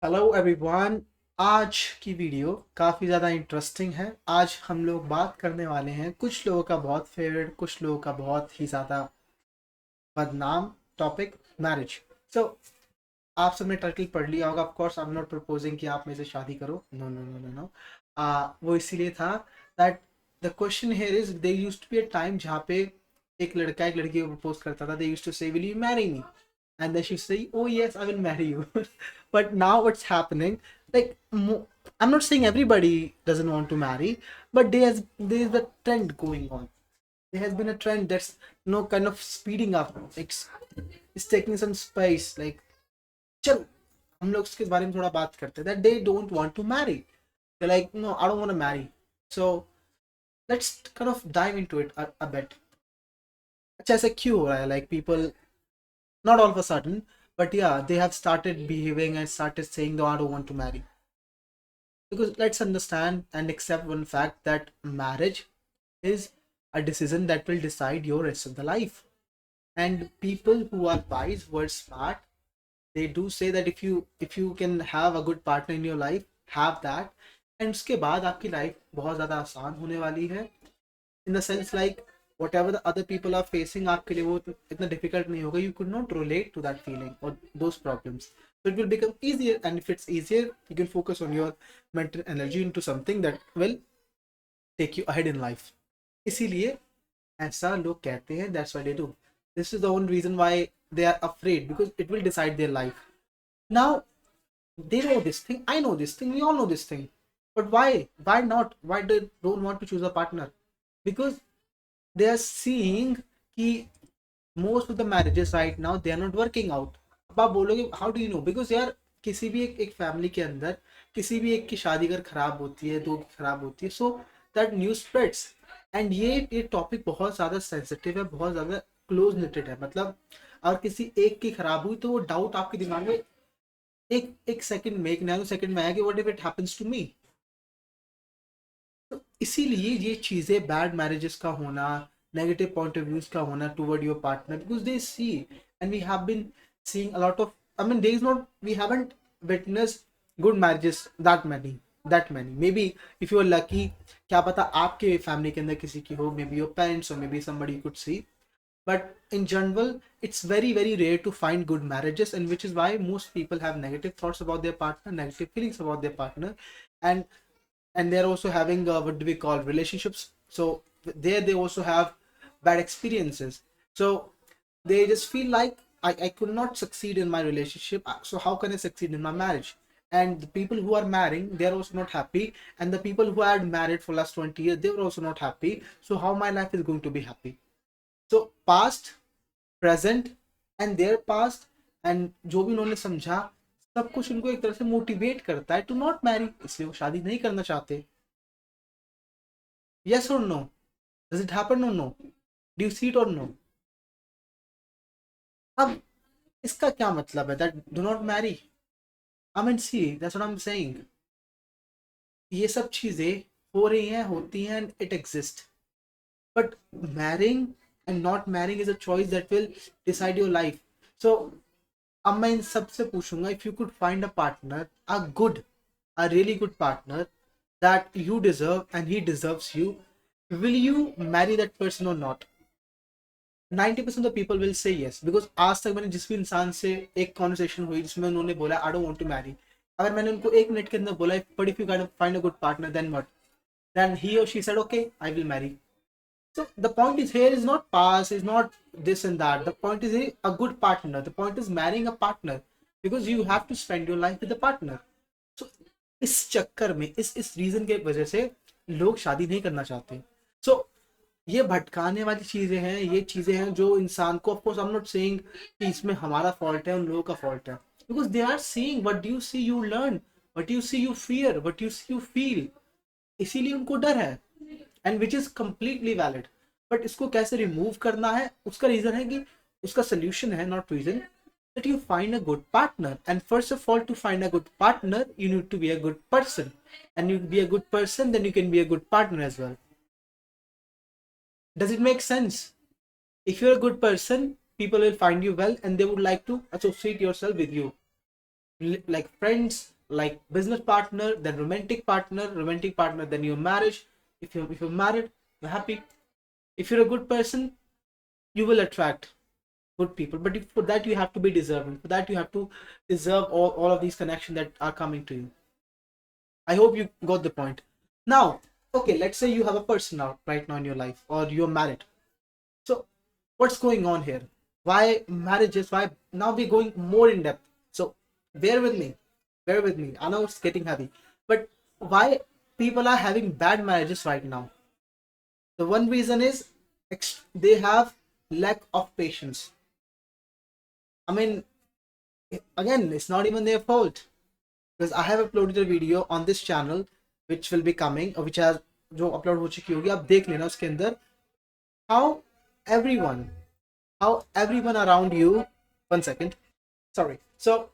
Hello everyone. आज की video काफ़ी ज़्यादा इंटरेस्टिंग है। आज हम लोग बात करने वाले हैं कुछ लोगों का बहुत फेवरेट, कुछ लोगों का बहुत ही ज़्यादा बदनाम टॉपिक, मैरिज। सो आप सबने टाइटल पढ़ लिया होगा। Of course I am not proposing कि आप में से शादी करो, no no no no no. वो इसीलिए था that the question here is they used to be a time जहाँ पे एक लड़का एक लड़की को प्रपोज करता था। दे यूज्ड टू से will you marry me, and then she say, oh yes, I will marry you. But now what's happening, like I'm not saying everybody doesn't want to marry, but there is a trend going on. There has been a trend that's kind of speeding up. It's taking some space. Like चलो हम लोग इसके बारे में थोड़ा बात करते हैं that they don't want to marry. They're like, no, I don't want to marry. So let's kind of dive into it a bit. अच्छा ऐसा क्यों हो रहा है? Like people, not all of a sudden, but yeah, they have started behaving and started saying, no, I don't want to marry. Because let's understand and accept one fact that marriage is a decision that will decide your rest of the life. And people who are wise, who are smart, they do say that if you can have a good partner in your life, have that, and उसके बाद आपकी life बहुत ज़्यादा आसान होने वाली है। In the sense like whatever the other people are facing, आपके लिए वो इतना डिफिकल्ट नहीं होगा। You could not relate to that feeling और those problems, so it will become easier, and if it's easier you can focus on your mental energy into something that will take you ahead in life. इसीलिए ऐसा लोग कहते हैं, that's why they do. This is the only reason why they are afraid, because it will decide their life. Now they know this thing, I know this thing, we all know this thing, but why not, why they don't want to choose a partner? Because they are seeing कि most of the marriages right now they are not working out. अब आप बोलोगे how do you know? Because यार किसी भी एक family के अंदर किसी भी एक की शादी अगर खराब होती है, दो की खराब होती है, so that news spreads. And ये टॉपिक बहुत ज़्यादा सेंसिटिव है, बहुत ज़्यादा क्लोज निटेड है। मतलब अगर किसी एक की खराब हुई तो वो डाउट आपके दिमाग में एक एक सेकंड में, एक नैनो सेकंड में आया कि what if it happens to me. तो इसीलिए ये चीज़ें, बैड मैरिजेस का होना, नेगेटिव पॉइंट ऑफ व्यूज का होना toward your partner, because they see and we have been seeing a lot of, I mean, there is not, we haven't witnessed good marriages that many maybe if you are lucky, क्या पता आपके family के अंदर किसी की हो, maybe your parents or maybe somebody you could see, but in general it's very very rare to find good marriages, and which is why most people have negative thoughts about their partner, negative feelings about their partner. And they're also having what do we call relationships, so there they also have bad experiences. So they just feel like I could not succeed in my relationship, so how can I succeed in my marriage? And the people who are marrying, they're also not happy, and the people who had married for last 20 years, they were also not happy, so how my life is going to be happy? So past, present and their past, and जो भी उन्होंने समझा, सब कुछ उनको एक तरह से मोटिवेट करता है टू नॉट मैरी, इसलिए वो शादी नहीं करना चाहते। Yes or no? Does it happen or no? Do you see it or no? अब इसका क्या मतलब है that do not marry? I mean, see, that's what I'm saying. ये सब चीजें हो रही हैं, होती हैं, and it exists. But marrying and not marrying is a choice that will decide your life. So अब मैं इन सबसे पूछूंगा, if you could find a partner, a really good partner that you deserve and he deserves you, will you marry that person or not? 90% of people will say yes, because आज तक मैंने जिस भी इंसान से एक कॉन्वर्सेशन हुई जिसमें उन्होंने बोला I don't want to marry, अगर मैंने उनको एक मिनट के अंदर बोला but if you can find a good partner then what, then he और she said okay I will marry. So the point is here is not past, is not this and that. The point is a good partner. The point is marrying a partner, because you have to spend your life with a partner. So इस चक्कर में, इस reason के वजह से लोग शादी नहीं करना चाहते. So ये भटकाने वाली चीजें हैं, ये चीजें हैं जो इंसान को, of course I am not saying कि इसमें हमारा फॉल्ट है, उन लोगों का फॉल्ट है, because they are seeing what you see you learn, what you see you fear, what you see you feel, इसीलिए उनको डर है, and which is completely valid. But इसको कैसे रिमूव करना है, उसका रीजन है कि, उसका सोल्यूशन है, not reason, that you find a good partner. And first of all, to find a good partner you need to be a good person, and you be a good person, then you can be a good partner as well. Does it make sense? If you're a good person, people will find you well and they would like to associate yourself with you. like friends, like business partner, then romantic partner, then your marriage. If you're married, you're happy. If you're a good person, you will attract good people. But for that you have to be deserving. For that you have to deserve all of these connections that are coming to you. I hope you got the point. Now, okay, let's say you have a person now right now in your life, or you're married. So what's going on here? Why marriages? Why now we're going more in depth. So bear with me. Bear with me. I know it's getting heavy. But why people are having bad marriages right now? The one reason is they have lack of patience. I mean, again, it's not even their fault, because I have uploaded a video on this channel which will be coming, which has जो upload हो चुकी होगी, आप देख लेना उसके अंदर how everyone how everyone around you, one second, sorry, so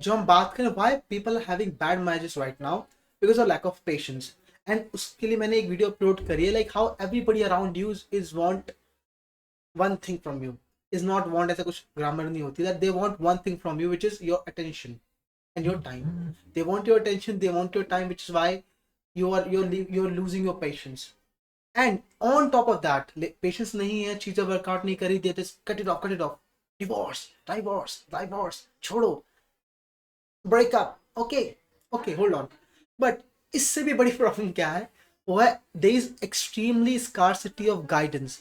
जो हम बात करें why people are having bad marriages right now, because of lack of patience. And उसके लिए मैंने एक वीडियो अपलोड करी है, like how everybody around you is want one thing from you, is not want, ऐसा कुछ ग्रामर नहीं होती, that they want one thing from you, which is your attention and your time. They want your attention, they want your time, which is why you're losing your patience. And on top of that, patience नहीं है, चीजें workout नहीं करी, they just cut it off, divorce, छोड़ो, break up, okay, hold on. But इससे भी बड़ी problem क्या है, वो है there is extremely scarcity of guidance.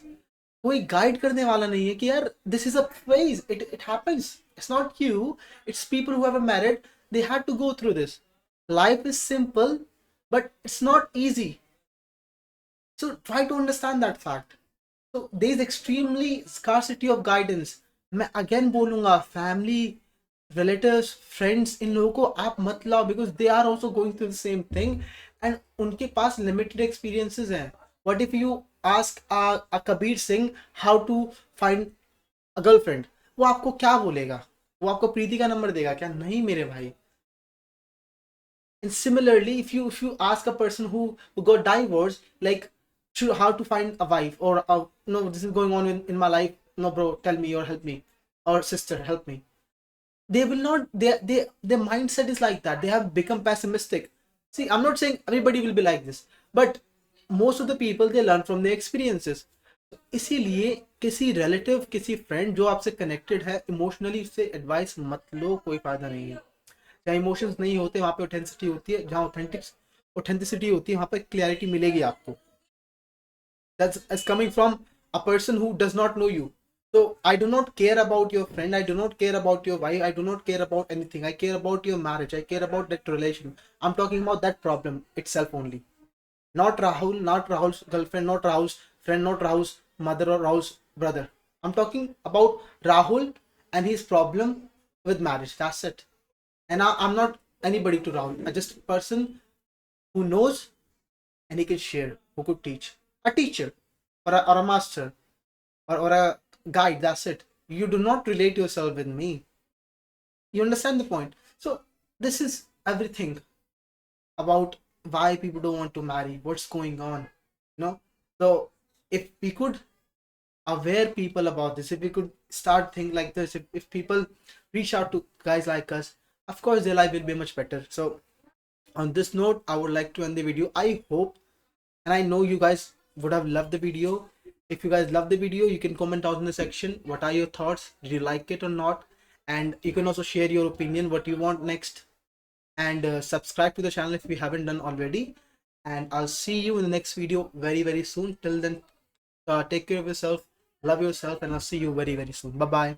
कोई गाइड करने वाला नहीं है कि यार this is a phase, it happens, it's not you, it's people who have married, they had to go through this. Life is simple, but it's not easy. So try to understand that fact. So there is extremely scarcity of guidance. मैं again बोलूंगा, family, relatives, friends, इन लोगों को आप मत लाओ, because they are also going through the same thing and उनके पास limited experiences हैं. What if you ask a Kabir Singh how to find a girlfriend? वो आपको क्या बोलेगा? वो आपको प्रीति का नंबर देगा क्या? नहीं मेरे भाई. And similarly, if you ask a person who got divorced, like how to find a wife, or no, this is going on in my life, no bro, tell me or help me, or sister help me, they will not, their mindset is like that, they have become pessimistic. See, I'm not saying everybody will be like this, but most of the people, they learn from their experiences. इसीलिए किसी relative, किसी friend जो आपसे connected है emotionally, उससे advice मत लो, कोई फायदा नहीं है. जहाँ इमोशंस नहीं होते वहां पे ऑथेंटिसिटी होती है, जहाँ ऑथेंटिसिटी होती है वहां पे क्लैरिटी मिलेगी आपको. That's coming from a person who does not know you. So I do not care about your friend, I do not care about your wife, I do not care about anything. I care about your marriage, I care about that relation. I'm talking about that problem itself only, not Rahul, not Rahul's girlfriend, not Rahul's friend, not Rahul's mother or Rahul's brother. I'm talking about Rahul and his problem with marriage. That's it. And I'm not anybody to Rahul. I'm just a person who knows and he can share, who could teach. A teacher or a master or a guide. That's it. You do not relate yourself with me. You understand the point? So this is everything about why people don't want to marry, what's going on. So if we could aware people about this, if we could start things like this, if people reach out to guys like us, of course their life will be much better. So on this note, I would like to end the video. I hope and I know you guys would have loved the video. If you guys love the video, you can comment down in the section what are your thoughts, did you like it or not, and you can also share your opinion, what you want next, and subscribe to the channel if you haven't done already. And I'll see you in the next video very soon. Till then, take care of yourself, love yourself, and I'll see you very soon. Bye bye.